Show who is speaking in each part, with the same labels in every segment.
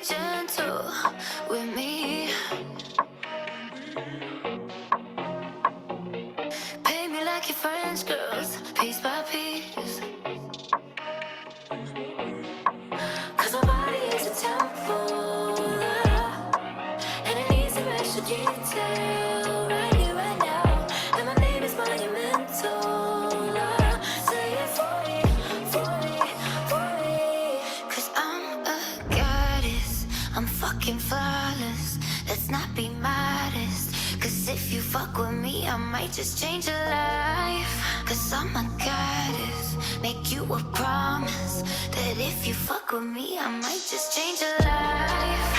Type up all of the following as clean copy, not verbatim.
Speaker 1: gentle with me. Pay me like your French girls, piece by piece. Cause my body is a temple, and it needs some extra detail. Right here, right now, and my name is monumental. Say it for me, for me, for me. Cause I'm a goddess, I'm fucking flawless. Let's not be modest. Cause if you fuck with me, I might just change your life. Cause I'm a goddess, make you a promise that if you fuck with me, I might just change your life.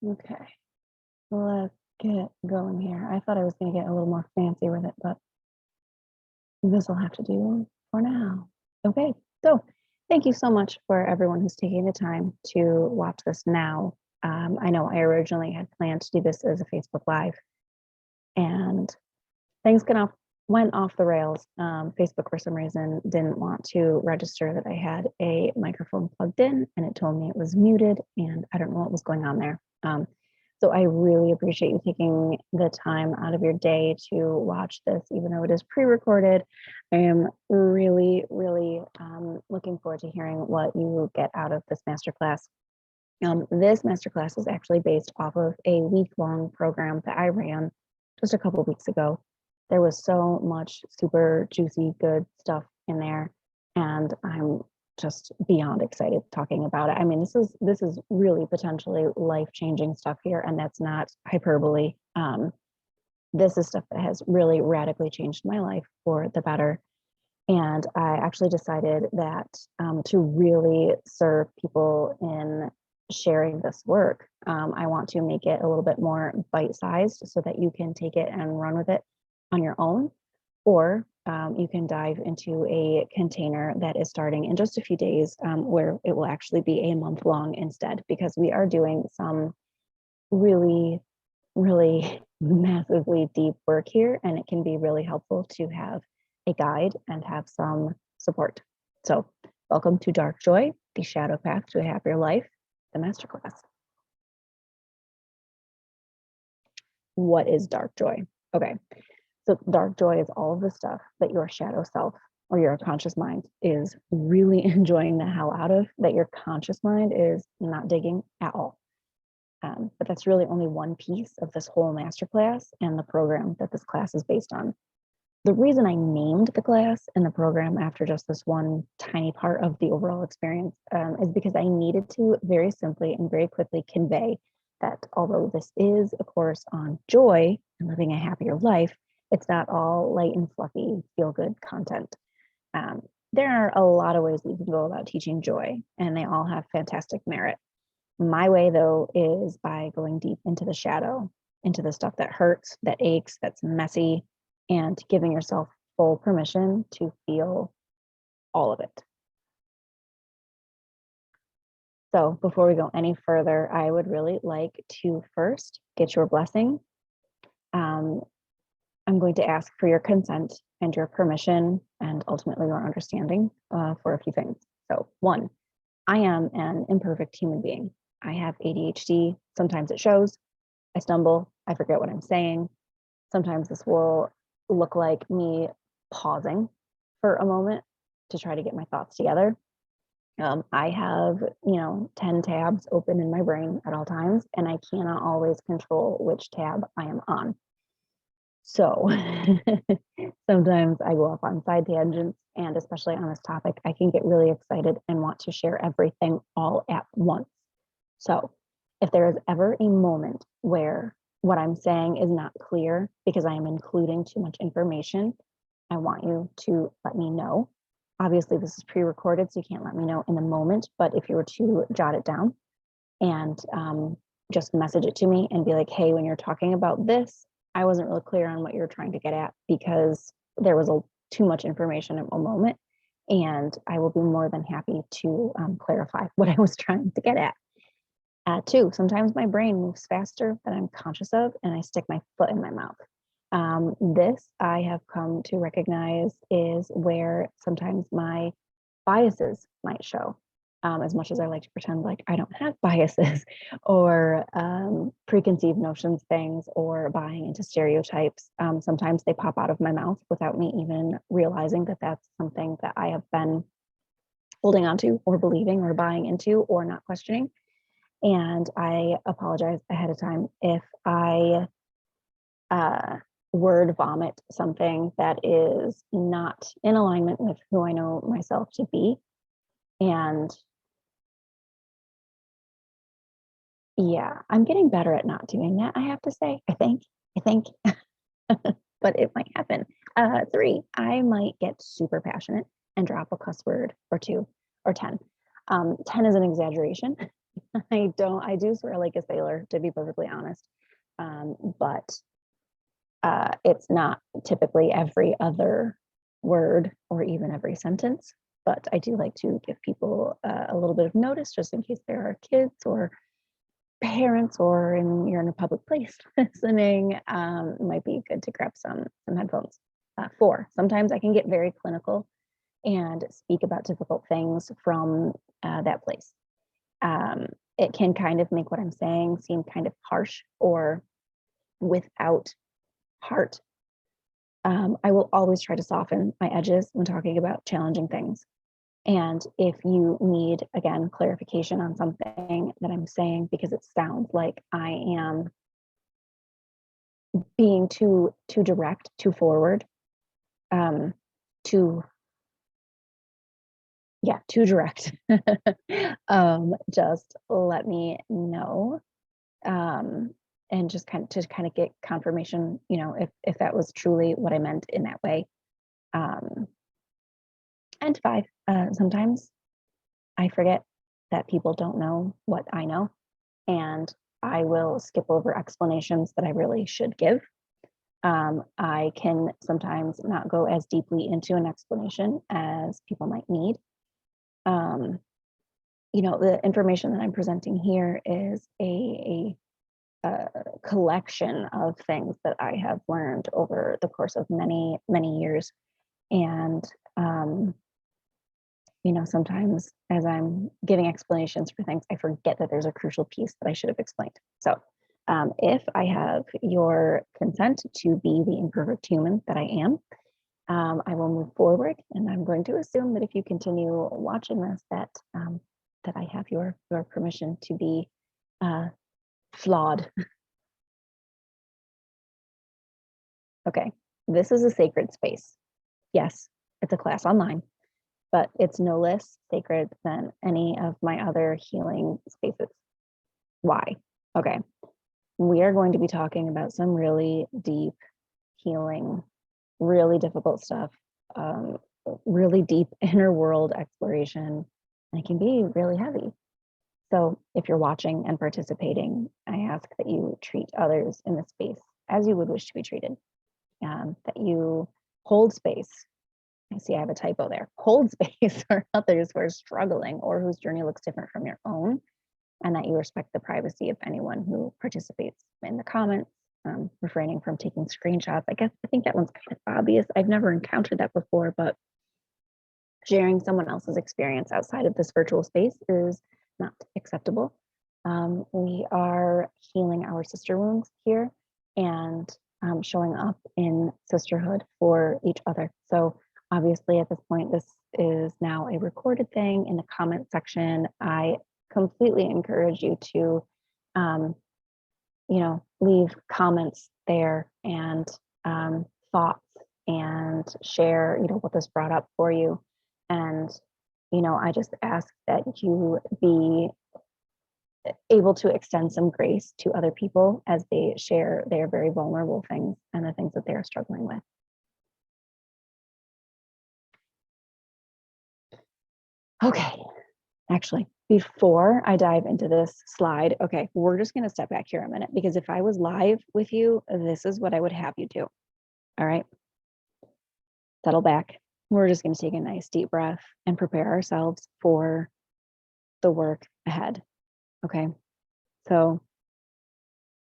Speaker 2: Okay, let's get going here. I thought I was going to get a little more fancy with it, but this will have to do for now. Okay, so thank you so much for everyone who's taking the time to watch this now. I know I originally had planned to do this as a Facebook Live, and things went off the rails. Facebook, for some reason, didn't want to register that I had a microphone plugged in, and it told me it was muted, and I don't know what was going on there. So I really appreciate you taking the time out of your day to watch this, even though it is pre-recorded. I am really, really looking forward to hearing what you get out of this masterclass. This masterclass is actually based off of a week-long program that I ran just a couple of weeks ago. There was so much super juicy, good stuff in there, and I'm just beyond excited talking about it. I mean, this is really potentially life-changing stuff here, and that's not hyperbole. This is stuff that has really radically changed my life for the better. And I actually decided that to really serve people in sharing this work, I want to make it a little bit more bite-sized so that you can take it and run with it on your own, or you can dive into a container that is starting in just a few days, where it will actually be a month long instead, because we are doing some really, really massively deep work here, and it can be really helpful to have a guide and have some support. So welcome to Dark Joy, the shadow path to a happier life, the masterclass. What is dark joy? Okay, so dark joy is all of the stuff that your shadow self or your conscious mind is really enjoying the hell out of, that your conscious mind is not digging at all. But that's really only one piece of this whole masterclass and the program that this class is based on. The reason I named the class and the program after just this one tiny part of the overall experience is because I needed to very simply and very quickly convey that although this is a course on joy and living a happier life, it's not all light and fluffy, feel-good content. There are a lot of ways that you can go about teaching joy, and they all have fantastic merit. My way, though, is by going deep into the shadow, into the stuff that hurts, that aches, that's messy, and giving yourself full permission to feel all of it. So before we go any further, I would really like to first get your blessing. I'm going to ask for your consent and your permission and ultimately your understanding for a few things. So 1, I am an imperfect human being. I have ADHD. Sometimes it shows. I stumble. I forget what I'm saying. Sometimes this will look like me pausing for a moment to try to get my thoughts together. I have, 10 tabs open in my brain at all times, and I cannot always control which tab I am on. So sometimes I go off on side tangents, and especially on this topic, I can get really excited and want to share everything all at once. So if there is ever a moment where what I'm saying is not clear because I am including too much information, I want you to let me know. Obviously, this is pre-recorded, so you can't let me know in the moment, but if you were to jot it down and just message it to me and be like, hey, when you're talking about this, I wasn't really clear on what you're trying to get at because there was too much information at one moment, and I will be more than happy to clarify what I was trying to get at. 2, sometimes my brain moves faster than I'm conscious of, and I stick my foot in my mouth. This I have come to recognize is where sometimes my biases might show. As much as I like to pretend like I don't have biases or preconceived notions, things, or buying into stereotypes, sometimes they pop out of my mouth without me even realizing that that's something that I have been holding on to or believing or buying into or not questioning. And I apologize ahead of time if I word vomit something that is not in alignment with who I know myself to be. And yeah, I'm getting better at not doing that, I have to say. I think, but it might happen. 3, I might get super passionate and drop a cuss word or 2 or 10. 10 is an exaggeration. I do swear like a sailor, to be perfectly honest. But it's not typically every other word or even every sentence. But I do like to give people a little bit of notice just in case there are kids or parents or you're in a public place listening. It might be good to grab some headphones. 4, sometimes I can get very clinical and speak about difficult things from that place. It can kind of make what I'm saying seem kind of harsh or without heart. I will always try to soften my edges when talking about challenging things. And if you need, again, clarification on something that I'm saying, because it sounds like I am being too direct, too forward, too direct, just let me know. And just kind of get confirmation, if that was truly what I meant in that way. And 5, sometimes I forget that people don't know what I know, and I will skip over explanations that I really should give. I can sometimes not go as deeply into an explanation as people might need. The information that I'm presenting here is a collection of things that I have learned over the course of many, many years. And, sometimes as I'm giving explanations for things, I forget that there's a crucial piece that I should have explained. So if I have your consent to be the imperfect human that I am, I will move forward, and I'm going to assume that if you continue watching this, that I have your permission to be flawed. Okay, this is a sacred space. Yes, it's a class online, but it's no less sacred than any of my other healing spaces. Why? Okay, we are going to be talking about some really deep healing, really difficult stuff, really deep inner world exploration, and it can be really heavy. So if you're watching and participating, I ask that you treat others in this space as you would wish to be treated, that you hold space. I see I have a typo there. Hold space for others who are struggling or whose journey looks different from your own, and that you respect the privacy of anyone who participates in the comments, refraining from taking screenshots. I think that one's kind of obvious. I've never encountered that before, but sharing someone else's experience outside of this virtual space is not acceptable. We are healing our sister wounds here and showing up in sisterhood for each other. So obviously at this point, this is now a recorded thing. In the comment section, I completely encourage you to, leave comments there and thoughts and share, what this brought up for you. And, I just ask that you be able to extend some grace to other people as they share their very vulnerable things and the things that they're struggling with. Okay, actually, before I dive into this slide, okay, we're just going to step back here a minute, because if I was live with you, this is what I would have you do. All right, settle back. We're just going to take a nice deep breath and prepare ourselves for the work ahead. Okay, so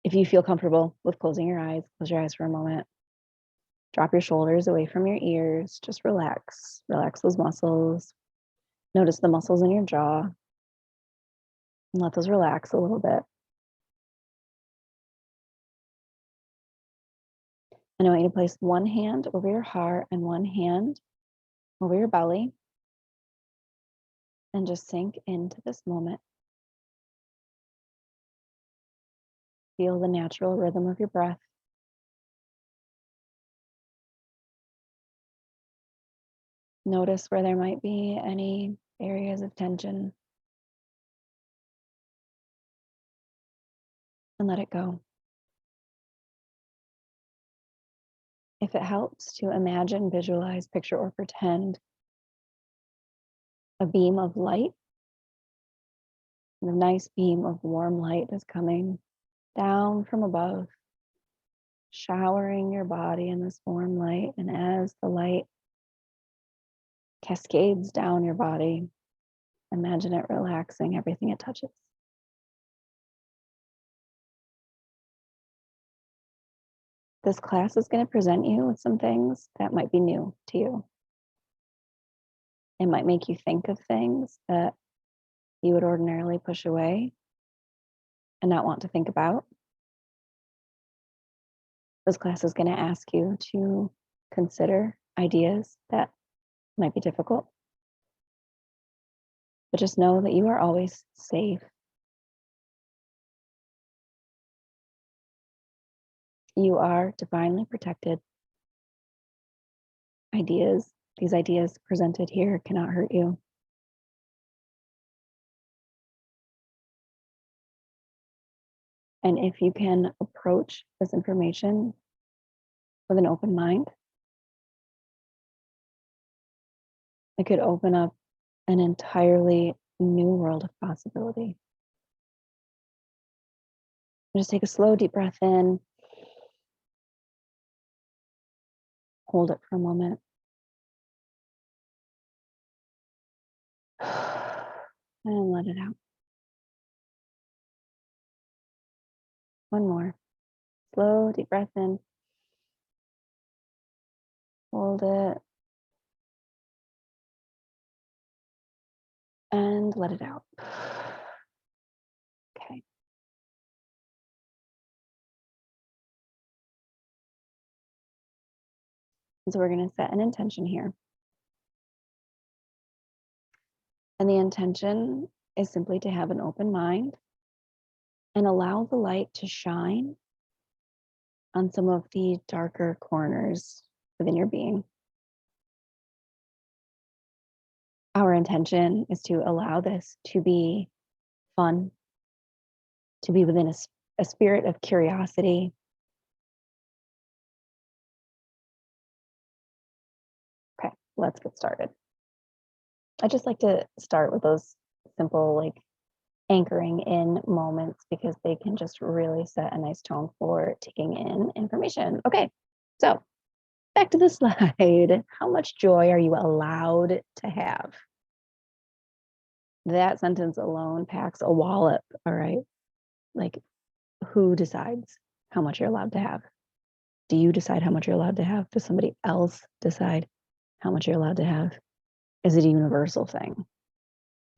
Speaker 2: if you feel comfortable with closing your eyes, close your eyes for a moment. Drop your shoulders away from your ears. Just relax. Relax those muscles. Notice the muscles in your jaw and let those relax a little bit. And I want you to place one hand over your heart and one hand over your belly and just sink into this moment. Feel the natural rhythm of your breath. Notice where there might be any areas of tension and let it go. If it helps to imagine, visualize, picture, or pretend a beam of light, a nice beam of warm light is coming down from above, showering your body in this warm light. And as the light cascades down your body, imagine it relaxing everything it touches. This class is going to present you with some things that might be new to you. It might make you think of things that you would ordinarily push away and not want to think about. This class is going to ask you to consider ideas that might be difficult. But just know that you are always safe. You are divinely protected. These ideas presented here cannot hurt you. And if you can approach this information with an open mind, it could open up an entirely new world of possibility. Just take a slow, deep breath in. Hold it for a moment. And let it out. One more. Slow, deep breath in. Hold it. And let it out. Okay. So we're going to set an intention here. And the intention is simply to have an open mind and allow the light to shine on some of the darker corners within your being. Our intention is to allow this to be fun, to be within a spirit of curiosity. Okay, let's get started. I just like to start with those simple, anchoring in moments because they can just really set a nice tone for taking in information. Okay, so back to the slide. How much joy are you allowed to have? That sentence alone packs a wallop, all right? Who decides how much you're allowed to have? Do you decide how much you're allowed to have? Does somebody else decide how much you're allowed to have? Is it a universal thing?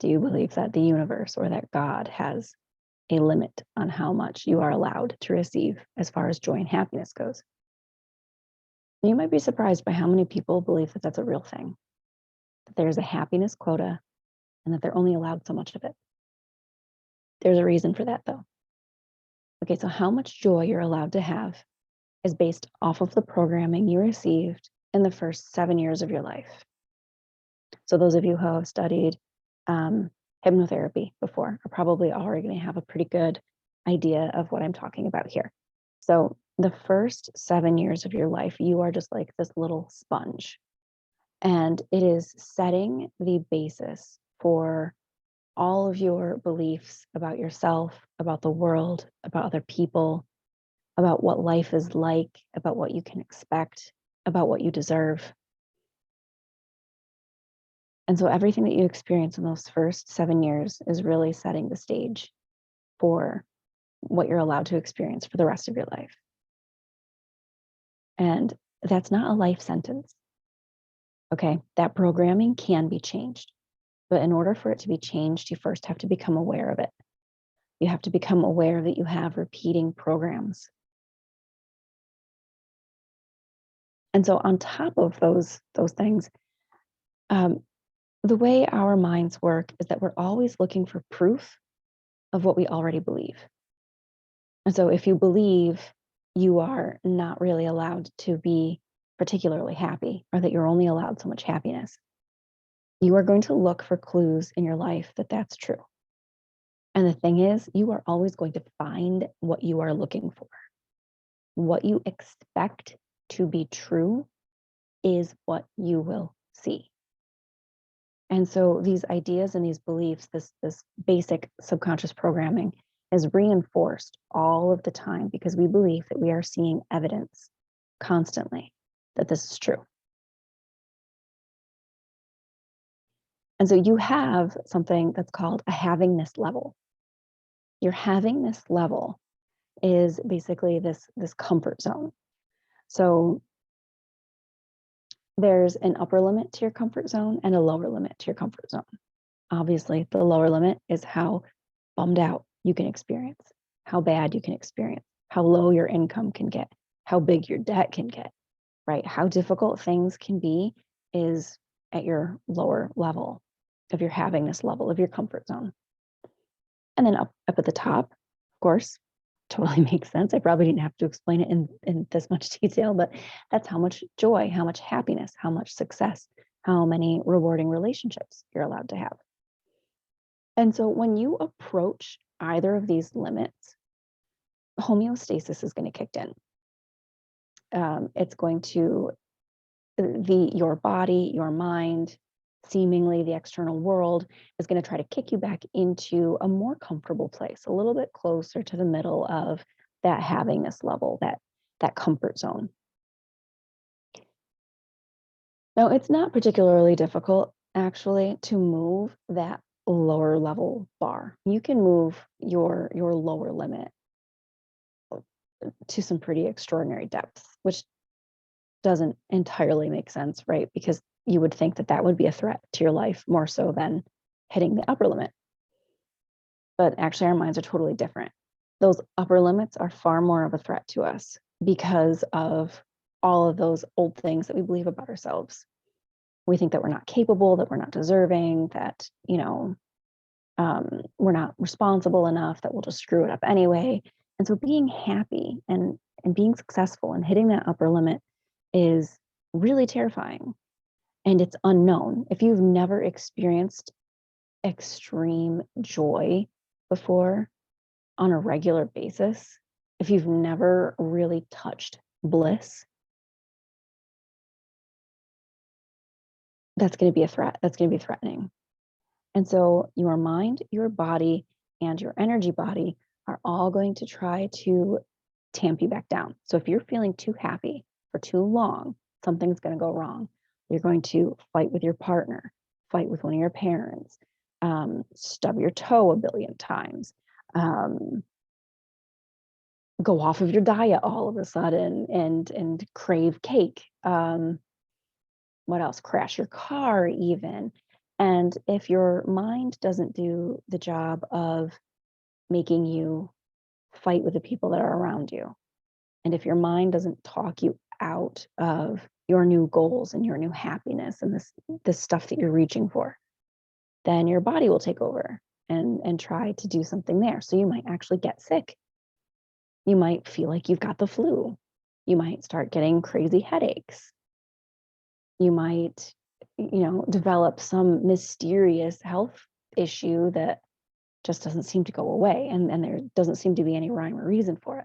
Speaker 2: Do you believe that the universe or that God has a limit on how much you are allowed to receive as far as joy and happiness goes? You might be surprised by how many people believe that that's a real thing, that there's a happiness quota and that they're only allowed so much of it. There's a reason for that, though. Okay, so how much joy you're allowed to have is based off of the programming you received in the first 7 years of your life. So those of you who have studied hypnotherapy before are probably already going to have a pretty good idea of what I'm talking about here. So the first 7 years of your life, you are just like this little sponge. And it is setting the basis for all of your beliefs about yourself, about the world, about other people, about what life is like, about what you can expect, about what you deserve. And so everything that you experience in those first 7 years is really setting the stage for what you're allowed to experience for the rest of your life. And that's not a life sentence. Okay, that programming can be changed. But in order for it to be changed, you first have to become aware of it. You have to become aware that you have repeating programs. And so on top of those things, the way our minds work is that we're always looking for proof of what we already believe. And so if you believe you are not really allowed to be particularly happy, or that you're only allowed so much happiness, you are going to look for clues in your life that that's true. And the thing is, you are always going to find what you are looking for. What you expect to be true is what you will see. And so these ideas and these beliefs, this basic subconscious programming is reinforced all of the time because we believe that we are seeing evidence constantly that this is true. And so you have something that's called a havingness level. Your havingness level is basically this comfort zone. So there's an upper limit to your comfort zone and a lower limit to your comfort zone. Obviously, the lower limit is how bummed out you can experience, how bad you can experience, how low your income can get, how big your debt can get, right? How difficult things can be is at your lower level of your havingness level of your comfort zone. And then up at the top, of course, totally makes sense. I probably didn't have to explain it in this much detail, but that's how much joy, how much happiness, how much success, how many rewarding relationships you're allowed to have. And so when you approach either of these limits, homeostasis is going to kick in. It's going to, your body, your mind, seemingly the external world is going to try to kick you back into a more comfortable place, a little bit closer to the middle of that havingness level, that comfort zone. Now, it's not particularly difficult, actually, to move that lower level bar. You can move your lower limit to some pretty extraordinary depths, which doesn't entirely make sense, right? Because you would think that that would be a threat to your life more so than hitting the upper limit. But actually, our minds are totally different. Those upper limits are far more of a threat to us because of all of those old things that we believe about ourselves. We think that we're not capable, that we're not deserving, that, we're not responsible enough, that we'll just screw it up anyway. And so being happy and being successful and hitting that upper limit is really terrifying. And it's unknown. If you've never experienced extreme joy before on a regular basis, if you've never really touched bliss, that's going to be a threat. That's going to be threatening. And so your mind, your body, and your energy body are all going to try to tamp you back down. So if you're feeling too happy for too long, something's going to go wrong. You're going to fight with your partner, fight with one of your parents, stub your toe a billion times, go off of your diet all of a sudden and crave cake. What else? Crash your car even. And if your mind doesn't do the job of making you fight with the people that are around you, and if your mind doesn't talk you out of your new goals and your new happiness and this stuff that you're reaching for, then your body will take over and try to do something there. So you might actually get sick. You might feel like you've got the flu. You might start getting crazy headaches. You might, develop some mysterious health issue that just doesn't seem to go away. And there doesn't seem to be any rhyme or reason for it.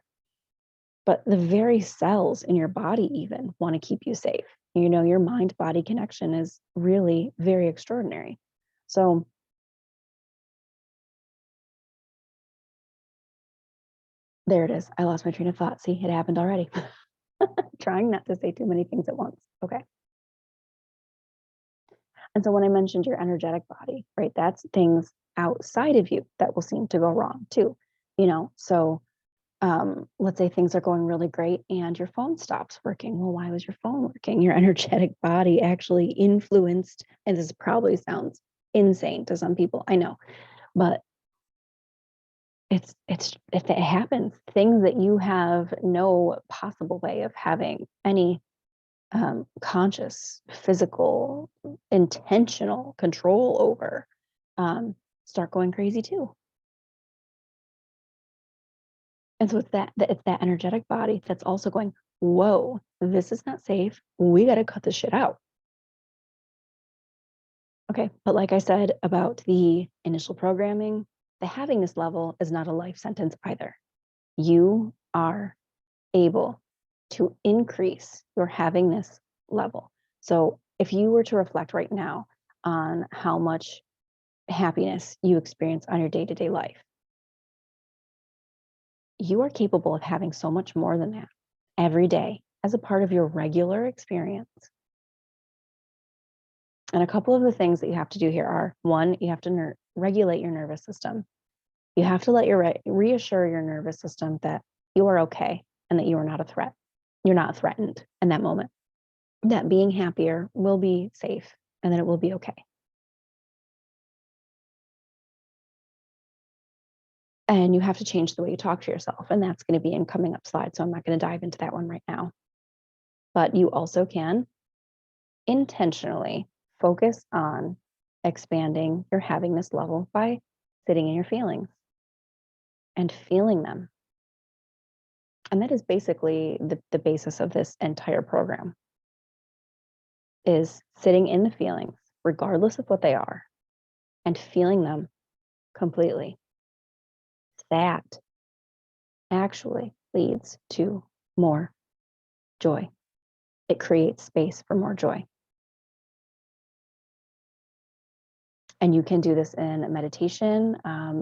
Speaker 2: But the very cells in your body even want to keep you safe. Your mind-body connection is really very extraordinary. So there it is. I lost my train of thought. See, it happened already. Trying not to say too many things at once. Okay. And so when I mentioned your energetic body, right, that's things outside of you that will seem to go wrong too. So let's say things are going really great and your phone stops working. Well, why was your phone working? Your energetic body actually influenced, and this probably sounds insane to some people, I know, but it happens. Things that you have no possible way of having any conscious, physical, intentional control over, start going crazy too. And so it's that energetic body that's also going, whoa, this is not safe. We got to cut this shit out. Okay, but like I said about the initial programming, the having this level is not a life sentence either. You are able to increase your having this level. So if you were to reflect right now on how much happiness you experience on your day-to-day life, you are capable of having so much more than that every day as a part of your regular experience. And a couple of the things that you have to do here are, one, you have to regulate your nervous system. You have to let reassure your nervous system that you are okay and that you are not a threat. You're not threatened in that moment. That being happier will be safe and that it will be okay. And you have to change the way you talk to yourself. And that's going to be in coming up slides. So I'm not going to dive into that one right now. But you also can intentionally focus on expanding your having this level by sitting in your feelings and feeling them. And that is basically the basis of this entire program, is sitting in the feelings, regardless of what they are, and feeling them completely. That actually leads to more joy. It creates space for more joy. And you can do this in meditation.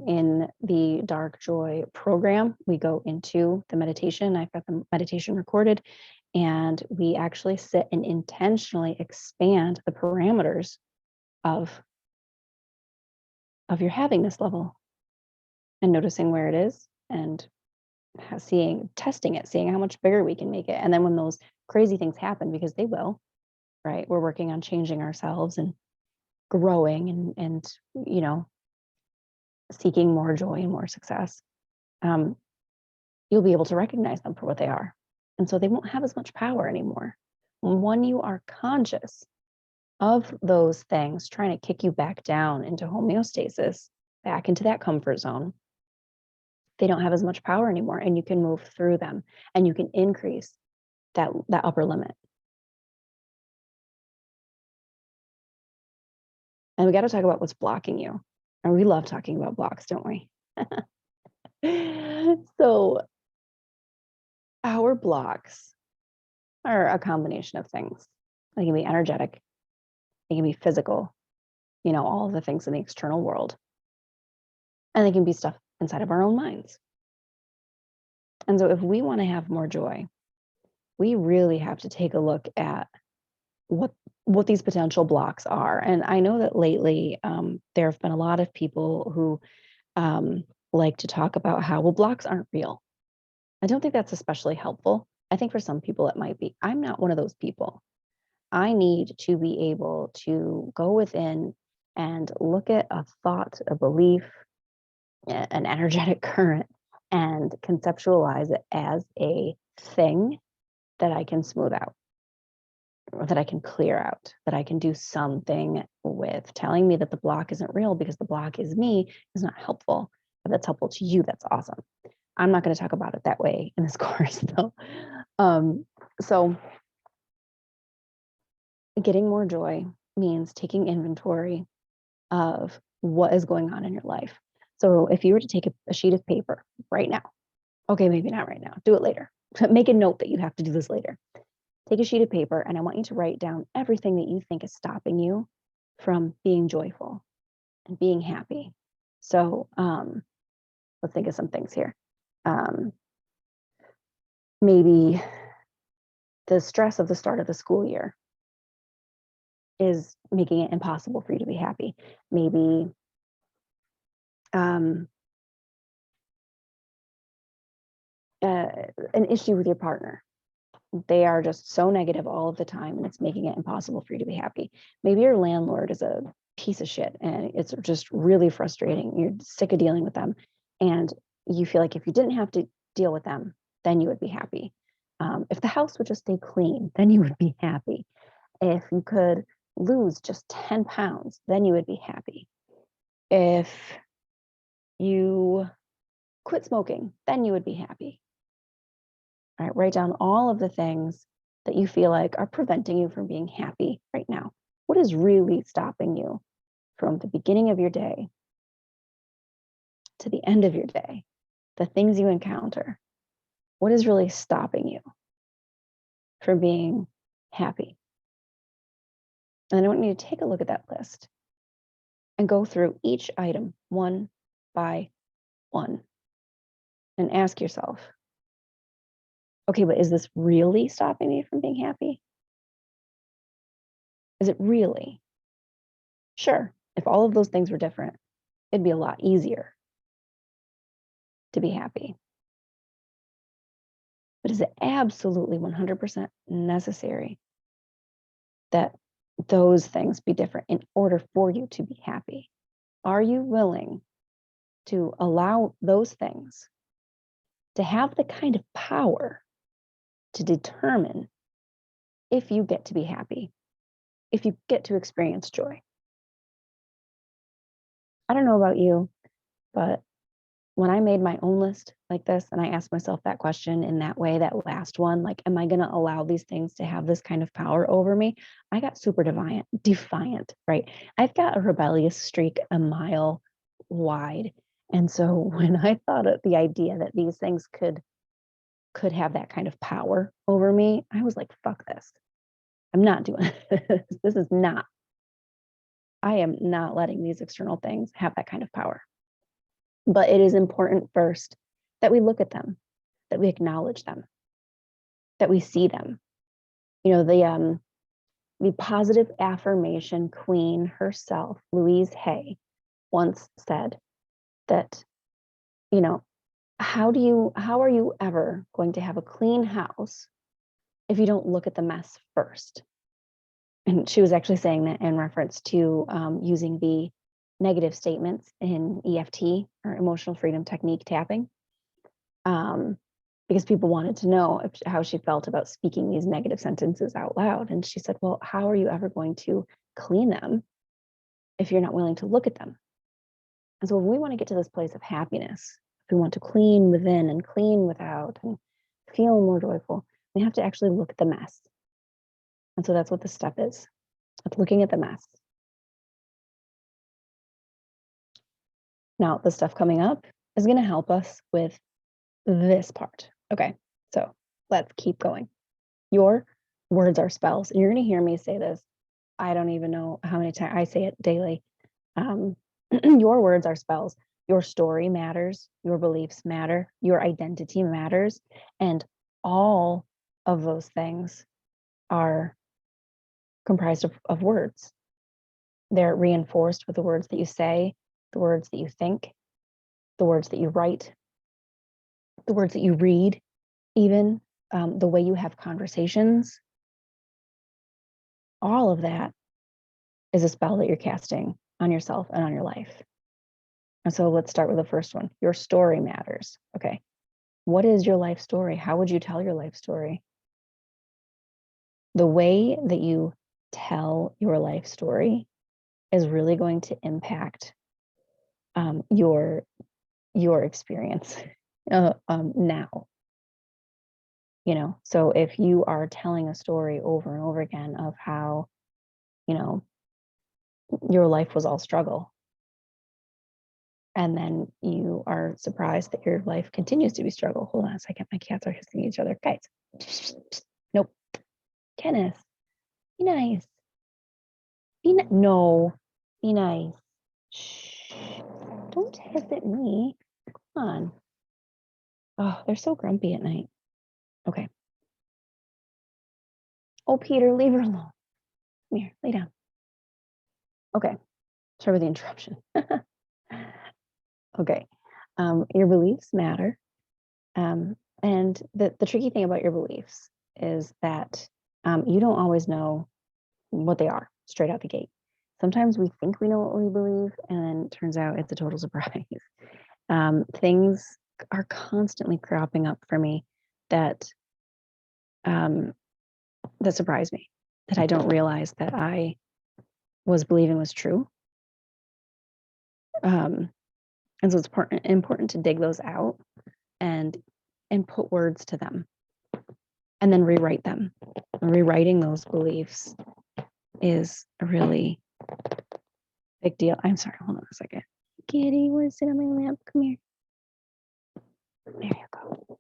Speaker 2: In the Dark Joy program, we go into the meditation. I've got the meditation recorded, and we actually sit and intentionally expand the parameters of your having this level and noticing where it is and testing it, seeing how much bigger we can make it. And then when those crazy things happen, because they will, right? We're working on changing ourselves and growing and seeking more joy and more success. You'll be able to recognize them for what they are. And so they won't have as much power anymore. When you are conscious of those things trying to kick you back down into homeostasis, back into that comfort zone, they don't have as much power anymore, and you can move through them and you can increase that upper limit. And we got to talk about what's blocking you. And we love talking about blocks, don't we? So our blocks are a combination of things. They can be energetic, they can be physical, all of the things in the external world. And they can be stuff inside of our own minds. And so if we want to have more joy, we really have to take a look at what these potential blocks are. And I know that lately there have been a lot of people who like to talk about how, well, blocks aren't real. I don't think that's especially helpful. I think for some people it might be. I'm not one of those people. I need to be able to go within and look at a thought, a belief, an energetic current, and conceptualize it as a thing that I can smooth out, or that I can clear out, that I can do something with. Telling me that the block isn't real because the block is me is not helpful. If that's helpful to you, that's awesome. I'm not going to talk about it that way in this course, though. So getting more joy means taking inventory of what is going on in your life. So if you were to take a sheet of paper right now, okay, maybe not right now, do it later. Make a note that you have to do this later. Take a sheet of paper, and I want you to write down everything that you think is stopping you from being joyful and being happy. So let's think of some things here. Maybe the stress of the start of the school year is making it impossible for you to be happy. Maybe an issue with your partner. They are just so negative all of the time, and it's making it impossible for you to be happy. Maybe your landlord is a piece of shit and it's just really frustrating. You're sick of dealing with them. And you feel like if you didn't have to deal with them, then you would be happy. If the house would just stay clean, then you would be happy. If you could lose just 10 pounds, then you would be happy. If you quit smoking, then you would be happy. All right, write down all of the things that you feel like are preventing you from being happy right now. What is really stopping you from the beginning of your day to the end of your day? The things you encounter. What is really stopping you from being happy? And I want you to take a look at that list and go through each item one by one and ask yourself, okay, but is this really stopping me from being happy? Is it really? Sure, if all of those things were different, it'd be a lot easier to be happy. But is it absolutely 100% necessary that those things be different in order for you to be happy? Are you willing to allow those things to have the kind of power to determine if you get to be happy, if you get to experience joy? I don't know about you, but when I made my own list like this and I asked myself that question in that way, that last one, like, am I going to allow these things to have this kind of power over me? I got super defiant, right? I've got a rebellious streak a mile wide. And so when I thought of the idea that these things could have that kind of power over me, I was like, fuck this. I'm not doing this. This is not, I am not letting these external things have that kind of power. But it is important first that we look at them, that we acknowledge them, that we see them. You know, the positive affirmation queen herself, Louise Hay, once said that, you know, how are you ever going to have a clean house if you don't look at the mess first? And she was actually saying that in reference to using the negative statements in EFT, or emotional freedom technique tapping, because people wanted to know how she felt about speaking these negative sentences out loud. And she said, well, how are you ever going to clean them if you're not willing to look at them? And so if we want to get to this place of happiness, if we want to clean within and clean without and feel more joyful, we have to actually look at the mess. And so that's what the step is. It's looking at the mess. Now, the stuff coming up is going to help us with this part. Okay, so let's keep going. Your words are spells. And you're going to hear me say this. I don't even know how many times I say it daily. Your words are spells. Your story matters. Your beliefs matter. Your identity matters. And all of those things are comprised of words. They're reinforced with the words that you say, the words that you think, the words that you write, the words that you read, even the way you have conversations. All of that is a spell that you're casting on yourself and on your life. And so let's start with the first one. Your story matters. Okay. What is your life story? How would you tell your life story? The way that you tell your life story is really going to impact your experience now. You know, so if you are telling a story over and over again of how, you know, your life was all struggle, and then you are surprised that your life continues to be struggle. Hold on a second, my cats are hissing each other. Guys, nope. Kenneth, be nice. No, be nice. Shh. Don't hiss at me. Come on. Oh, they're so grumpy at night. Okay. Oh, Peter, leave her alone. Come here, lay down. Okay. Sorry for the interruption. Okay. Your beliefs matter. And the tricky thing about your beliefs is that you don't always know what they are straight out the gate. sometimes we think we know what we believe, and then it turns out it's a total surprise. Things are constantly cropping up for me that that surprise me, that I don't realize that I was believing was true. And so it's important to dig those out and put words to them and then rewrite them. And rewriting those beliefs is a really big deal. I'm sorry, hold on a second. Kitty, you want to sit on my lap? Come here. There you go.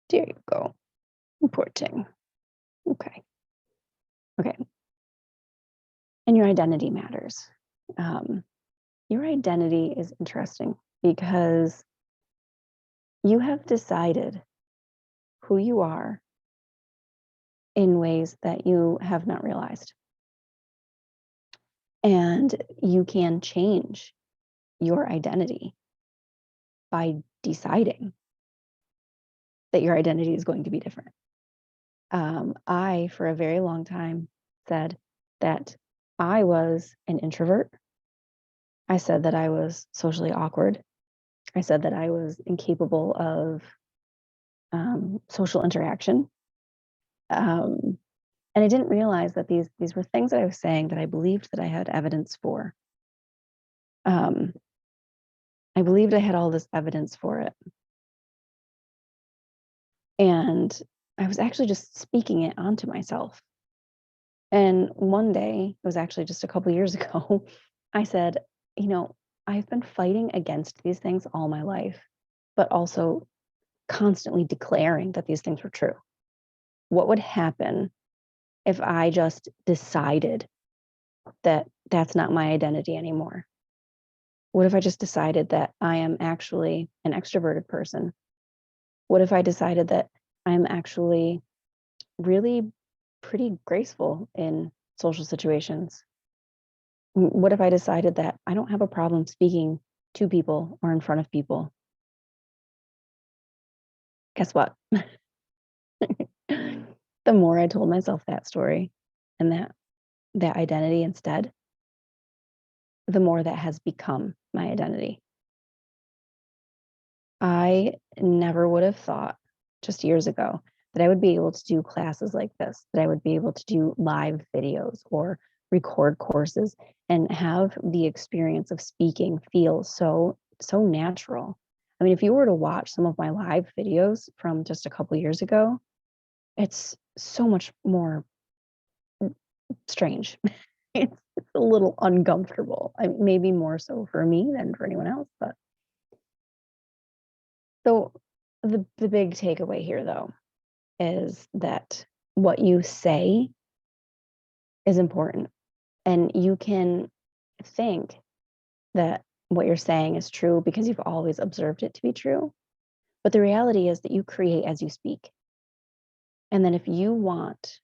Speaker 2: There you go. Poor thing. Okay. Okay. And your identity matters. Your identity is interesting because you have decided who you are in ways that you have not realized. And you can change your identity by deciding that your identity is going to be different. I, for a very long time, said that I was an introvert. I said that I was socially awkward. I said that I was incapable of social interaction. And I didn't realize that these were things that I was saying that I believed that I had evidence for. I believed I had all this evidence for it. And I was actually just speaking it onto myself. And one day, it was actually just a couple years ago, I said, I've been fighting against these things all my life, but also constantly declaring that these things were true. What would happen if I just decided that that's not my identity anymore? What if I just decided that I am actually an extroverted person? What if I decided that I'm actually really pretty graceful in social situations? What if I decided that I don't have a problem speaking to people or in front of people? Guess what? The more I told myself that story and that identity instead, the more that has become my identity. I never would have thought just years ago that I would be able to do classes like this, that I would be able to do live videos or record courses and have the experience of speaking feel so natural. I mean, if you were to watch some of my live videos from just a couple years ago, it's so much more strange. It's a little uncomfortable. Maybe more so for me than for anyone else, but so the big takeaway here though is that what you say is important, and you can think that what you're saying is true because you've always observed it to be true, but the reality is that you create as you speak. And then if you want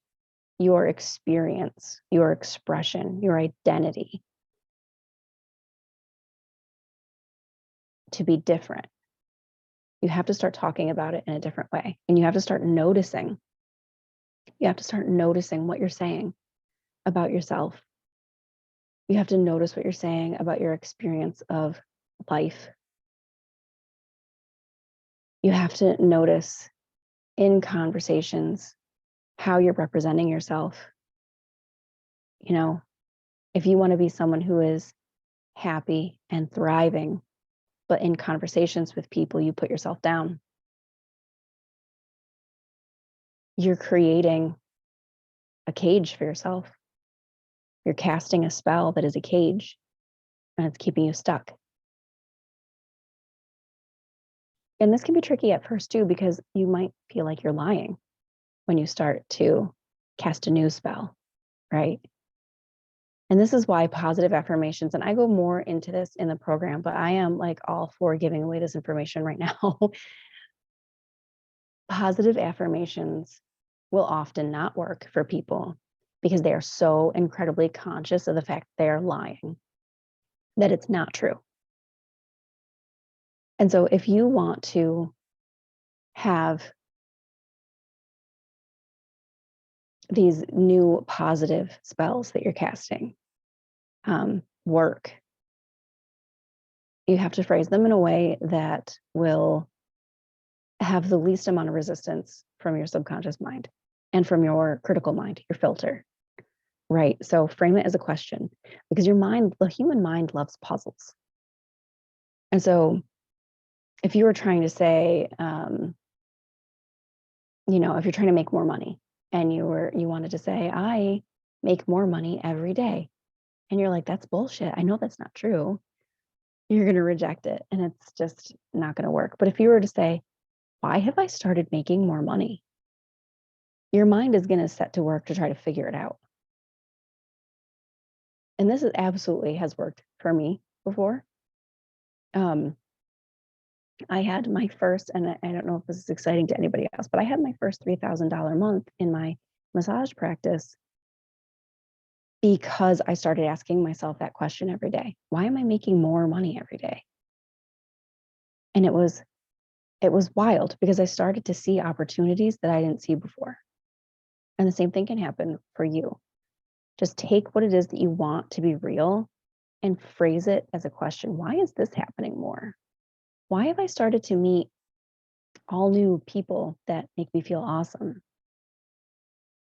Speaker 2: your experience, your expression, your identity to be different, you have to start talking about it in a different way, and you have to start noticing. You have to start noticing what you're saying about yourself. You have to notice what you're saying about your experience of life. You have to notice in conversations how you're representing yourself. If you want to be someone who is happy and thriving, but in conversations with people, you put yourself down, you're creating a cage for yourself. You're casting a spell that is a cage, and it's keeping you stuck. And this can be tricky at first too, because you might feel like you're lying when you start to cast a new spell, right? And this is why positive affirmations, and I go more into this in the program, but I am like all for giving away this information right now. Positive affirmations will often not work for people because they are so incredibly conscious of the fact they are lying, that it's not true. And so if you want to have these new positive spells that you're casting, work, you have to phrase them in a way that will have the least amount of resistance from your subconscious mind and from your critical mind, your filter, right? So frame it as a question, because your mind, the human mind, loves puzzles. And so if you were trying to say, if you're trying to make more money and you wanted to say, I make more money every day, and you're like, that's bullshit, I know that's not true, you're going to reject it and it's just not going to work. But if you were to say, why have I started making more money? Your mind is going to set to work to try to figure it out. And this absolutely has worked for me before. I had my first, and I don't know if this is exciting to anybody else, but I had my first $3,000 month in my massage practice because I started asking myself that question every day. Why am I making more money every day? And it was wild because I started to see opportunities that I didn't see before. And the same thing can happen for you. Just take what it is that you want to be real and phrase it as a question. Why is this happening more? Why have I started to meet all new people that make me feel awesome?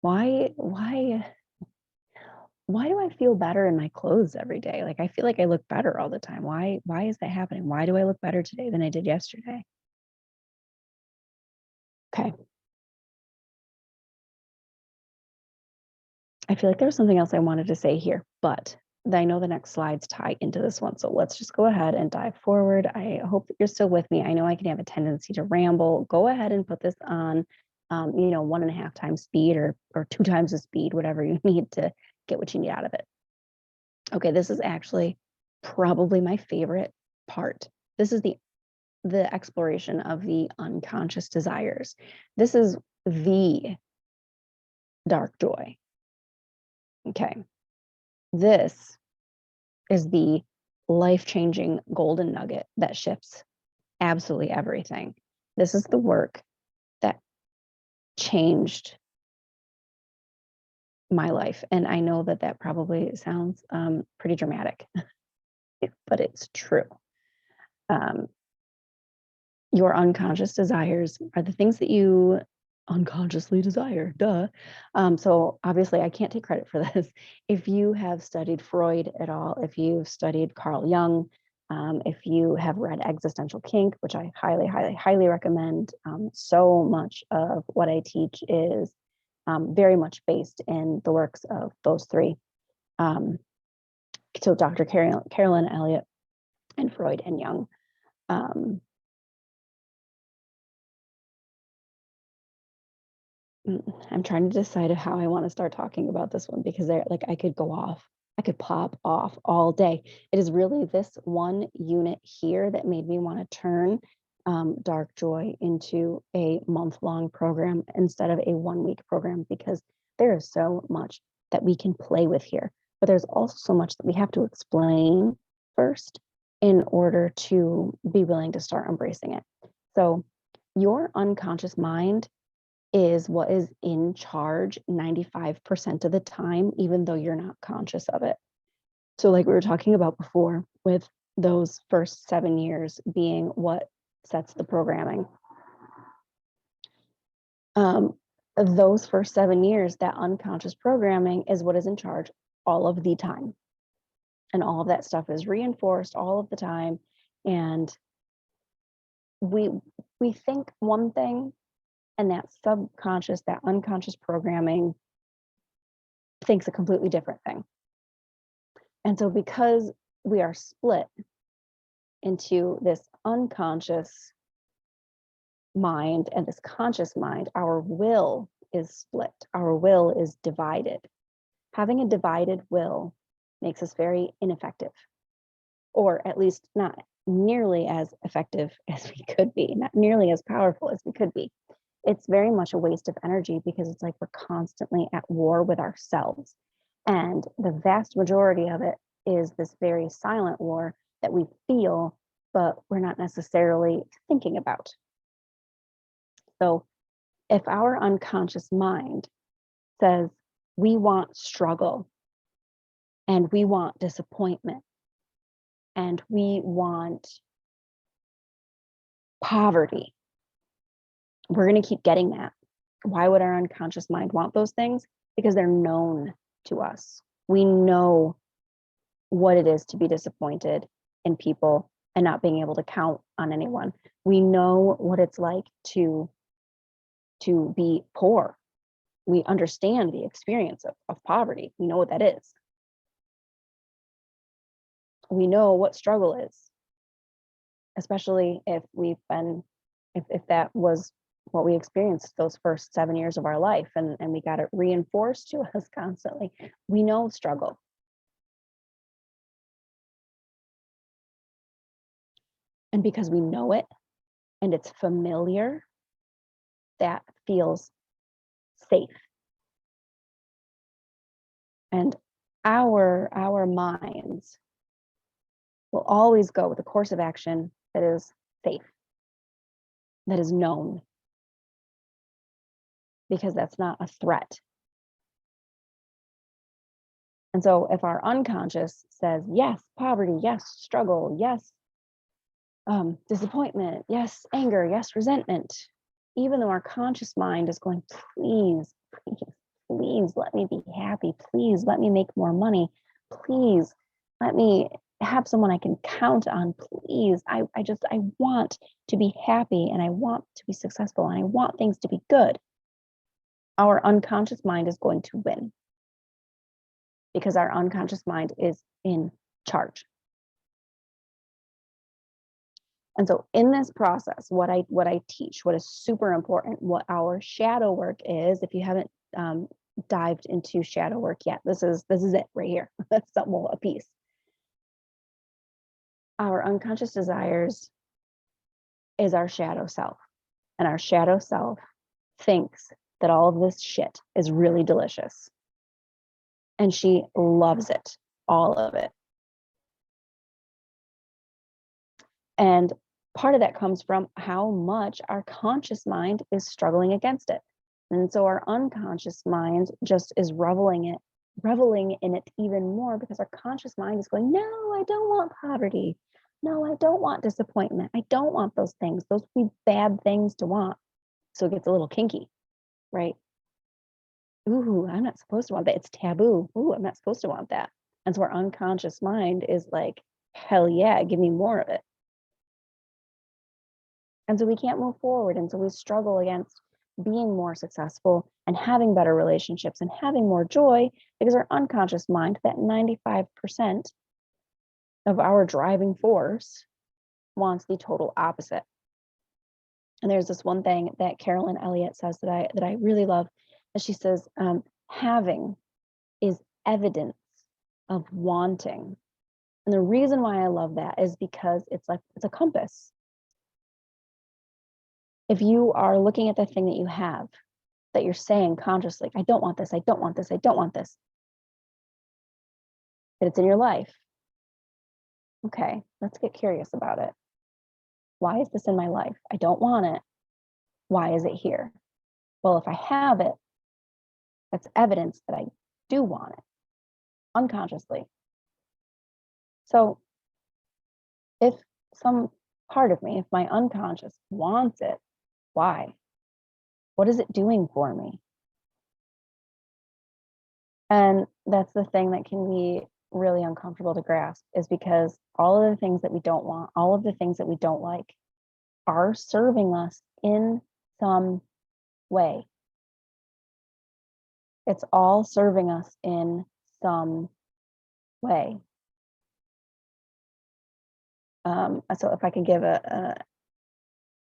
Speaker 2: Why do I feel better in my clothes every day? Like, I feel like I look better all the time. Why is that happening? Why do I look better today than I did yesterday? Okay. I feel like there's something else I wanted to say here, but I know the next slides tie into this one. So let's just go ahead and dive forward. I hope that you're still with me. I know I can have a tendency to ramble. Go ahead and put this on, 1.5 times speed or 2 times the speed, whatever you need to get what you need out of it. Okay, this is actually probably my favorite part. This is the exploration of the unconscious desires. This is the dark joy. Okay. This is the life-changing golden nugget that shifts absolutely everything. This is the work that changed my life. And I know that that probably sounds pretty dramatic, but it's true. Your unconscious desires are the things that you unconsciously desire, duh. So obviously I can't take credit for this. If you have studied Freud at all, if you've studied Carl Jung, if you have read Existential Kink, which I highly, highly, highly recommend, so much of what I teach is very much based in the works of those three. So Dr. Carolyn Elliott and Freud and Jung. I'm trying to decide how I want to start talking about this one because I could go off. I could pop off all day. It is really this one unit here that made me want to turn Dark Joy into a month-long program instead of a 1-week program, because there is so much that we can play with here. But there's also so much that we have to explain first in order to be willing to start embracing it. So your unconscious mind is what is in charge 95% of the time, even though you're not conscious of it. So like we were talking about before, with those first 7 years being what sets the programming. Those first 7 years, that unconscious programming is what is in charge all of the time. And all of that stuff is reinforced all of the time. And we think one thing, and that subconscious, that unconscious programming thinks a completely different thing. And so because we are split into this unconscious mind and this conscious mind, our will is split. Our will is divided. Having a divided will makes us very ineffective, or at least not nearly as effective as we could be, not nearly as powerful as we could be. It's very much a waste of energy because it's like we're constantly at war with ourselves. And the vast majority of it is this very silent war that we feel, but we're not necessarily thinking about. So if our unconscious mind says, we want struggle, and we want disappointment, and we want poverty. We're going to keep getting that. Why would our unconscious mind want those things? Because they're known to us. We know what it is to be disappointed in people and not being able to count on anyone. We know what it's like to be poor. We understand the experience of poverty. We know what that is. We know what struggle is, especially if if that was what we experienced those first 7 years of our life, and we got it reinforced to us constantly. We know struggle. And because we know it and it's familiar, that feels safe. And our minds will always go with a course of action that is safe, that is known, because that's not a threat. And so if our unconscious says, yes, poverty, yes, struggle, yes, disappointment, yes, anger, yes, resentment, even though our conscious mind is going, please, please, please let me be happy. Please let me make more money. Please let me have someone I can count on. Please, I want to be happy, and I want to be successful, and I want things to be good. Our unconscious mind is going to win, because our unconscious mind is in charge. And so in this process, what I teach, what is super important, what our shadow work is, if you haven't dived into shadow work yet, this is it right here. That's a piece. Our unconscious desires is our shadow self. And our shadow self thinks that all of this shit is really delicious. And she loves it, all of it. And part of that comes from how much our conscious mind is struggling against it. And so our unconscious mind just is reveling in it even more, because our conscious mind is going, no, I don't want poverty. No, I don't want disappointment. I don't want those things. Those would be bad things to want. So it gets a little kinky, right? Ooh, I'm not supposed to want that. It's taboo. Ooh, I'm not supposed to want that. And so our unconscious mind is like, hell yeah, give me more of it. And so we can't move forward. And so we struggle against being more successful and having better relationships and having more joy, because our unconscious mind, that 95% of our driving force, wants the total opposite. And there's this one thing that Carolyn Elliott says that I really love. And she says, having is evidence of wanting. And the reason why I love that is because it's a compass. If you are looking at the thing that you have, that you're saying consciously, I don't want this, I don't want this, I don't want this, that it's in your life. Okay, let's get curious about it. Why is this in my life? I don't want it. Why is it here? Well, if I have it, that's evidence that I do want it, unconsciously. So if some part of me, if my unconscious wants it, why? What is it doing for me? And that's the thing that can be really uncomfortable to grasp, is because all of the things that we don't want, all of the things that we don't like, are serving us in some way. It's all serving us in some way. So if I could give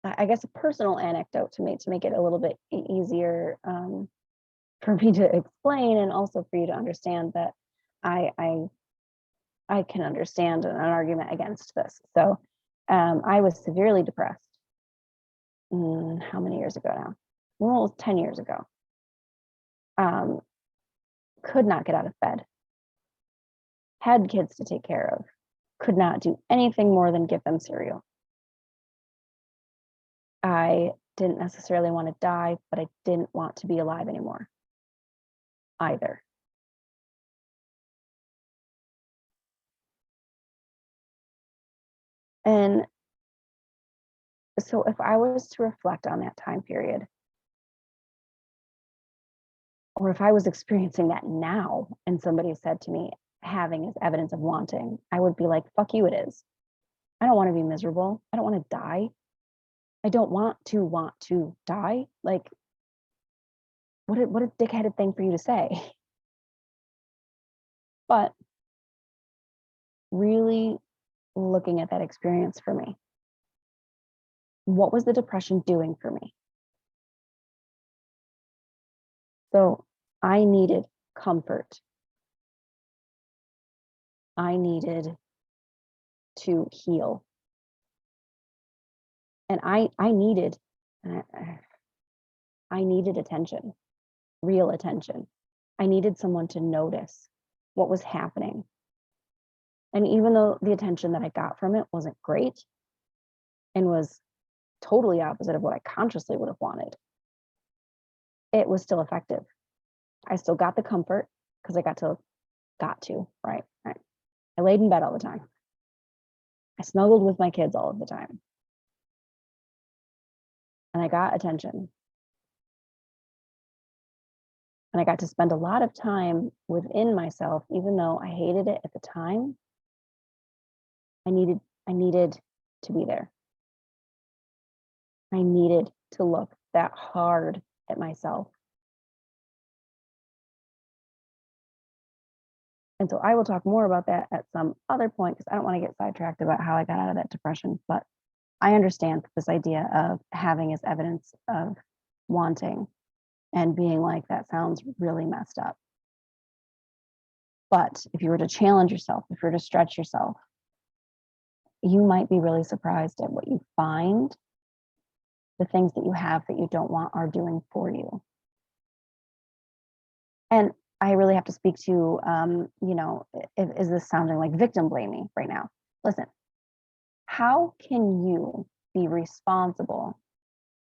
Speaker 2: I guess a personal anecdote to make it a little bit easier for me to explain, and also for you to understand that I can understand an argument against this. So I was severely depressed. How many years ago now? Well, 10 years ago. Could not get out of bed. Had kids to take care of. Could not do anything more than give them cereal. I didn't necessarily want to die, but I didn't want to be alive anymore either. And so if I was to reflect on that time period, or if I was experiencing that now and somebody said to me, having is evidence of wanting, I would be like, fuck you, it is. I don't want to be miserable. I don't want to die. I don't want to die. Like, what a dickheaded thing for you to say. But really looking at that experience for me, what was the depression doing for me? So I needed comfort. I needed to heal. And I needed attention, real attention. I needed someone to notice what was happening. And even though the attention that I got from it wasn't great and was totally opposite of what I consciously would have wanted, it was still effective. I still got the comfort because I got to, right? I laid in bed all the time. I snuggled with my kids all of the time. And I got attention. And I got to spend a lot of time within myself, even though I hated it at the time. I needed to be there. I needed to look that hard at myself. And so I will talk more about that at some other point because I don't want to get sidetracked about how I got out of that depression. But I understand this idea of having as evidence of wanting and being like, that sounds really messed up. But if you were to challenge yourself, if you were to stretch yourself, you might be really surprised at what you find the things that you have that you don't want are doing for you. And I really have to speak to, is this sounding like victim blaming right now? Listen, how can you be responsible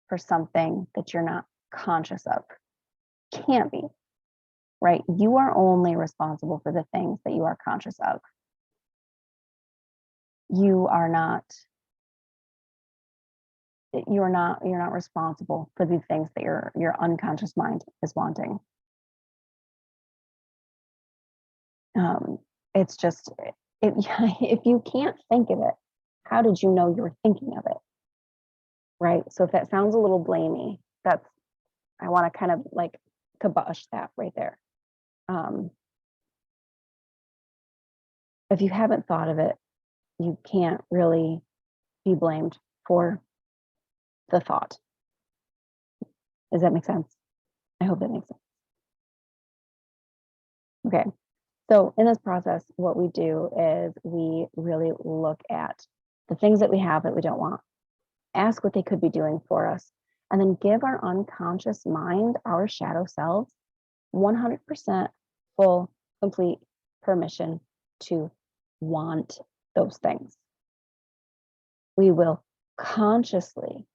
Speaker 2: for something that you're not conscious of? Can't be, right? You are only responsible for the things that you are conscious of. You're not responsible for the things that your unconscious mind is wanting. It's just, if you can't think of it, how did you know you were thinking of it? Right? So if that sounds a little blamey, I want to kind of like kibosh that right there. If you haven't thought of it, you can't really be blamed for the thought. Does that make sense? I hope that makes sense. Okay. So in this process, what we do is we really look at the things that we have that we don't want, ask what they could be doing for us, and then give our unconscious mind, our shadow selves, 100% full, complete permission to want those things. We will consciously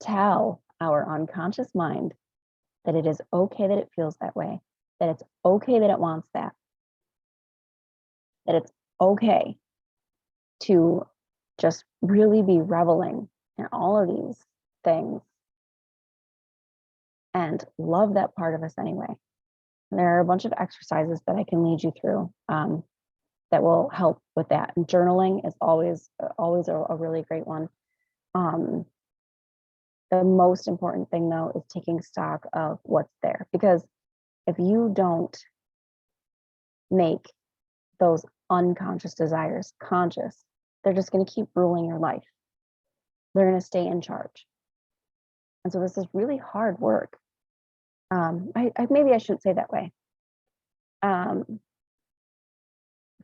Speaker 2: tell our unconscious mind that it is okay that it feels that way, that it's okay that it wants that it's okay to just really be reveling in all of these things and love that part of us anyway. And there are a bunch of exercises that I can lead you through that will help with that. And journaling is always a really great one. The most important thing, though, is taking stock of what's there. Because if you don't make those unconscious desires conscious, they're just going to keep ruling your life. They're going to stay in charge. And so this is really hard work. Maybe I shouldn't say that way.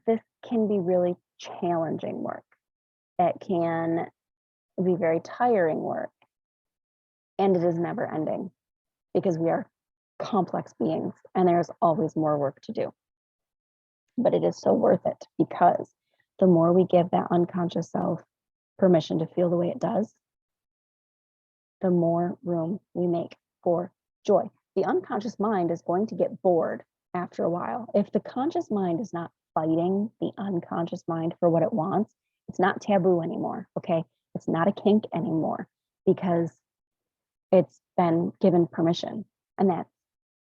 Speaker 2: This can be really challenging work. It can be very tiring work. And it is never ending because we are complex beings and there's always more work to do. But it is so worth it because the more we give that unconscious self permission to feel the way it does, the more room we make for joy. The unconscious mind is going to get bored after a while. If the conscious mind is not fighting the unconscious mind for what it wants, It's not taboo anymore, okay? It's not a kink anymore because it's been given permission. And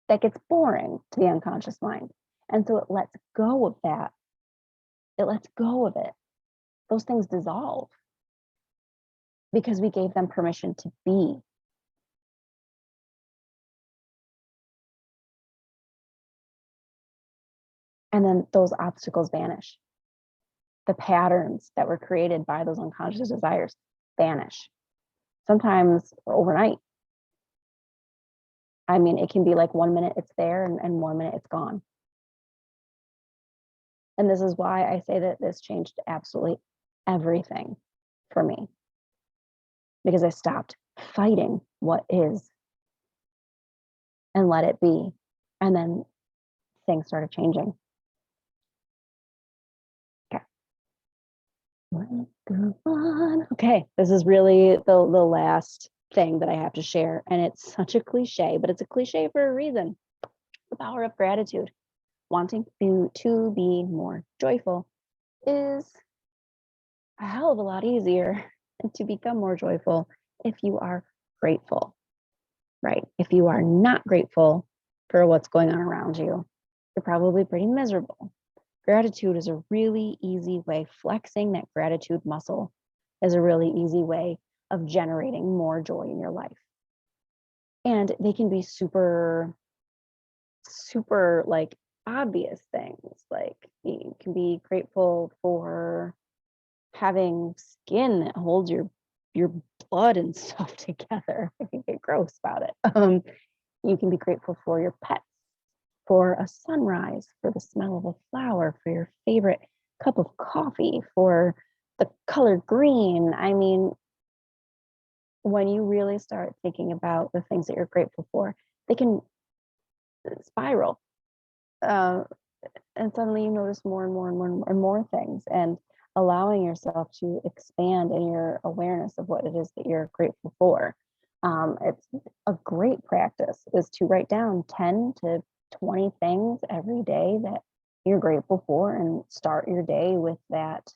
Speaker 2: that gets boring to the unconscious mind. And so it lets go of that. It lets go of it. Those things dissolve because we gave them permission to be. And then those obstacles vanish. The patterns that were created by those unconscious desires vanish. Sometimes overnight. I mean, it can be like 1 minute it's there and 1 minute it's gone. And this is why I say that this changed absolutely everything for me. Because I stopped fighting what is and let it be. And then things started changing. Okay. Okay, this is really the last thing that I have to share. And it's such a cliche, but it's a cliche for a reason. The power of gratitude. Wanting to be more joyful is a hell of a lot easier to become more joyful if you are grateful, right? If you are not grateful for what's going on around you, you're probably pretty miserable. Gratitude is a really easy way. Flexing that gratitude muscle is a really easy way of generating more joy in your life. And they can be super like obvious things. Like you can be grateful for having skin that holds your blood and stuff together. I can get gross about it. You can be grateful for your pets, for a sunrise, for the smell of a flower, for your favorite cup of coffee, for the color green. I mean, when you really start thinking about the things that you're grateful for, they can spiral. And suddenly you notice more and more and more and more things, and allowing yourself to expand in your awareness of what it is that you're grateful for. It's a great practice is to write down 10 to 20 things every day that you're grateful for, and start your day with that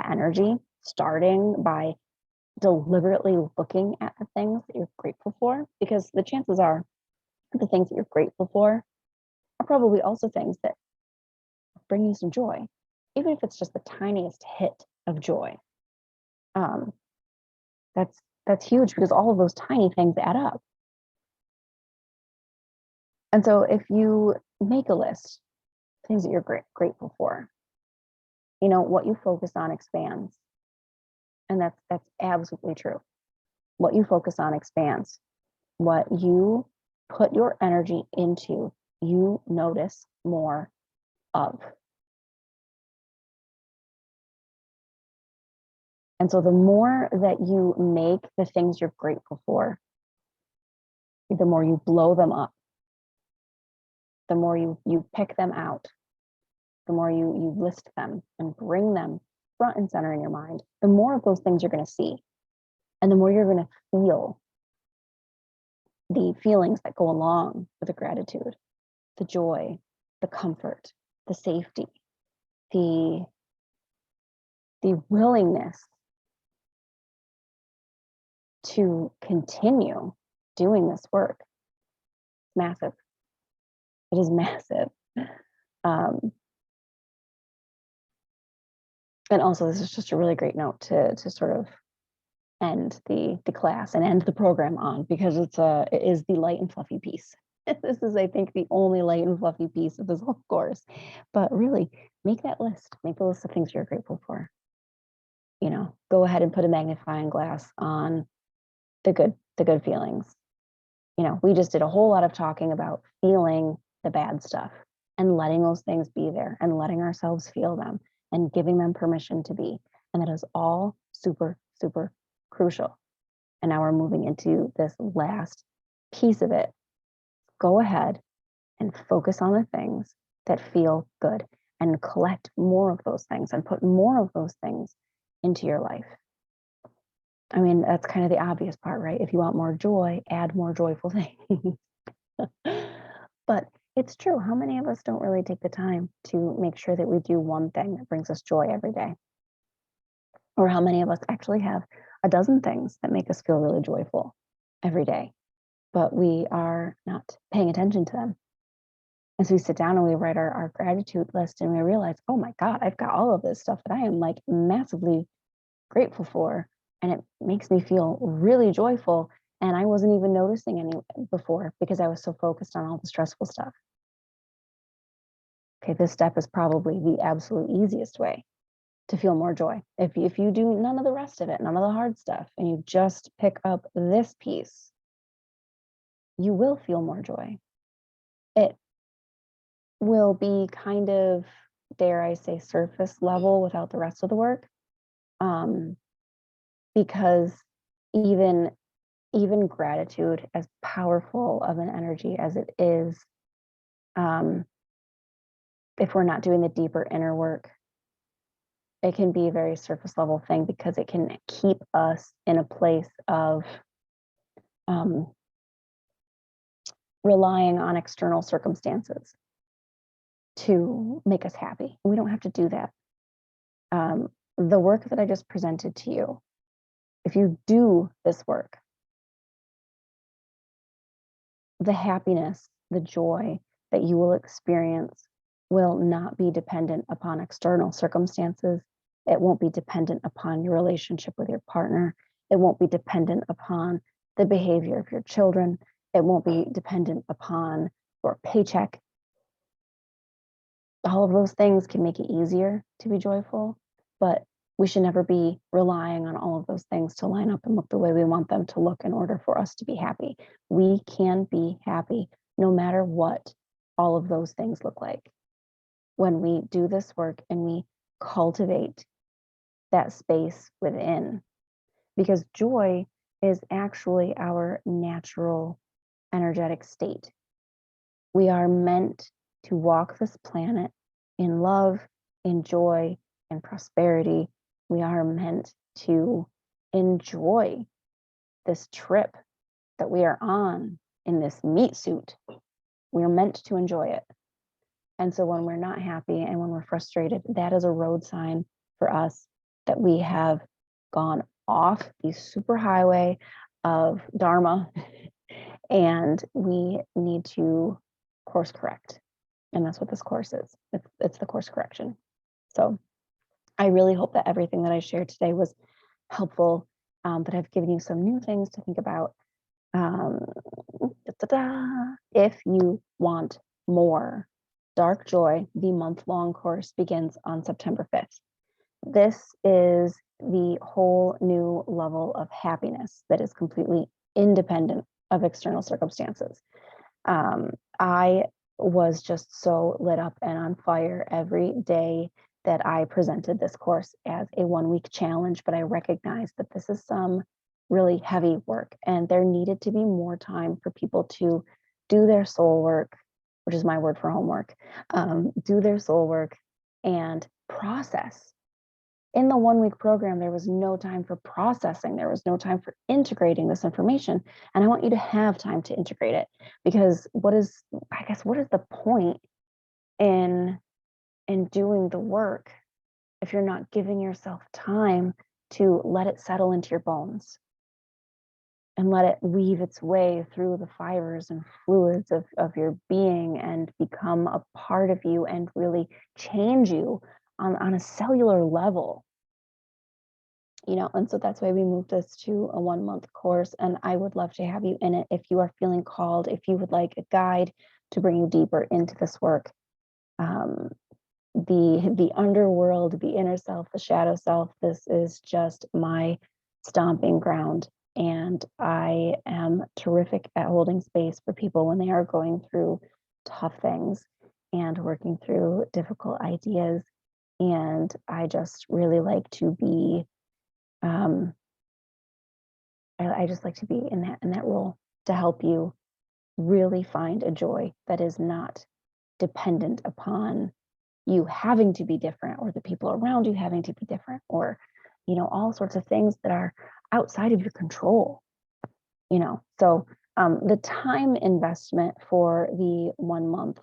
Speaker 2: energy, starting by deliberately looking at the things that you're grateful for, because the chances are the things that you're grateful for are probably also things that bring you some joy, even if it's just the tiniest hit of joy. That's huge, because all of those tiny things add up. And so if you make a list, things that you're grateful for, you know, what you focus on expands. And that's absolutely true. What you focus on expands. What you put your energy into, you notice more of. And so the more that you make the things you're grateful for, the more you blow them up, the more you pick them out, the more you list them and bring them front and center in your mind, the more of those things you're going to see. And the more you're going to feel the feelings that go along with the gratitude, the joy, the comfort, the safety, the willingness to continue doing this work. It's massive. It is massive. And also, this is just a really great note to sort of end the class and end the program on, because it is the light and fluffy piece. This is, I think, the only light and fluffy piece of this whole course. But really, make that list. Make the list of things you're grateful for. You know, go ahead and put a magnifying glass on the good feelings. You know, we just did a whole lot of talking about feeling the bad stuff and letting those things be there and letting ourselves feel them and giving them permission to be. And that is all super, super crucial. And now we're moving into this last piece of it. Go ahead and focus on the things that feel good and collect more of those things and put more of those things into your life. I mean, that's kind of the obvious part, right? If you want more joy, add more joyful things. But it's true. How many of us don't really take the time to make sure that we do one thing that brings us joy every day? Or how many of us actually have a dozen things that make us feel really joyful every day, but we are not paying attention to them. And so we sit down and we write our gratitude list and we realize, oh my God, I've got all of this stuff that I am like massively grateful for. And it makes me feel really joyful. And I wasn't even noticing any before because I was so focused on all the stressful stuff. Okay, this step is probably the absolute easiest way to feel more joy. If you do none of the rest of it, none of the hard stuff, and you just pick up this piece, you will feel more joy. It will be kind of, dare I say, surface level without the rest of the work. Because even gratitude, as powerful of an energy as it is, if we're not doing the deeper inner work, it can be a very surface level thing because it can keep us in a place of relying on external circumstances to make us happy. We don't have to do that. The work that I just presented to you, if you do this work, the happiness, the joy that you will experience will not be dependent upon external circumstances. It won't be dependent upon your relationship with your partner. It won't be dependent upon the behavior of your children. It won't be dependent upon your paycheck. All of those things can make it easier to be joyful, but we should never be relying on all of those things to line up and look the way we want them to look in order for us to be happy. We can be happy no matter what all of those things look like. When we do this work and we cultivate that space within, because joy is actually our natural energetic state. We are meant to walk this planet in love, in joy, in prosperity. We are meant to enjoy this trip that we are on in this meat suit. We're meant to enjoy it. And so when we're not happy and when we're frustrated, that is a road sign for us that we have gone off the super highway of Dharma and we need to course correct. And that's what this course is. It's the course correction. So I really hope that everything that I shared today was helpful, that I've given you some new things to think about. If you want more, Dark Joy, the month-long course, begins on September 5th. This is the whole new level of happiness that is completely independent of external circumstances. I was just so lit up and on fire every day that I presented this course as a 1-week challenge, but I recognized that this is some really heavy work and there needed to be more time for people to do their soul work, which is my word for homework, do their soul work and process. In the 1-week program, there was no time for processing. There was no time for integrating this information. And I want you to have time to integrate it, because what is the point in doing the work if you're not giving yourself time to let it settle into your bones and let it weave its way through the fibers and fluids of your being and become a part of you and really change you on a cellular level, and so that's why we moved this to a 1-month course. And I would love to have you in it if you are feeling called, if you would like a guide to bring you deeper into this work. The underworld, the inner self, the shadow self, this is just my stomping ground. And I am terrific at holding space for people when they are going through tough things and working through difficult ideas. And I just really like to be, I just like to be in that role to help you really find a joy that is not dependent upon you having to be different or the people around you having to be different or, all sorts of things that are outside of your control, So the time investment for the 1-month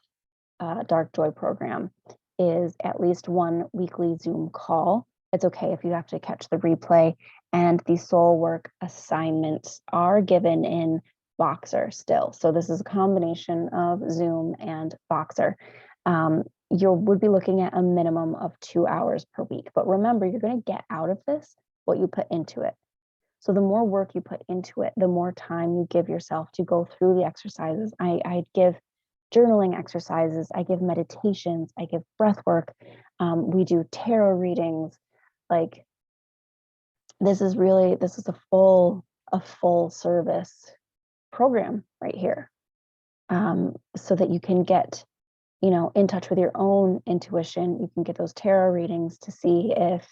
Speaker 2: Dark Joy program is at least one weekly Zoom call It's okay if you have to catch the replay. And the soul work assignments are given in Voxer still. So this is a combination of Zoom and Voxer. You would be looking at a minimum of 2 hours per week. But remember, you're going to get out of this what you put into it. So the more work you put into it, the more time you give yourself to go through the exercises. I give journaling exercises, I give meditations, I give breath work. We do tarot readings. Like this is a full service program right here. So that you can get, in touch with your own intuition. You can get those tarot readings to see if,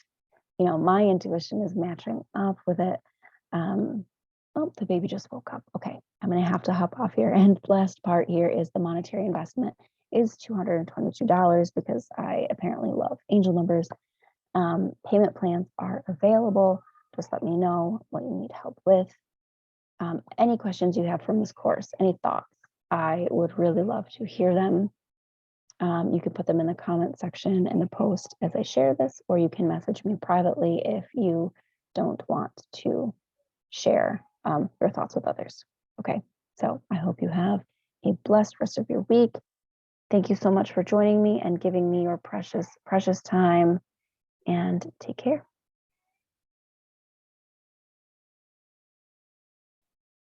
Speaker 2: my intuition is matching up with it. Oh, the baby just woke up. Okay, I'm going to have to hop off here. And the last part here is the monetary investment is $222 because I apparently love angel numbers. Payment plans are available. Just let me know what you need help with. Any questions you have from this course, any thoughts, I would really love to hear them. You can put them in the comment section in the post as I share this, or you can message me privately if you don't want to share your thoughts with others. Okay, so I hope you have a blessed rest of your week. Thank you so much for joining me and giving me your precious time, and take care.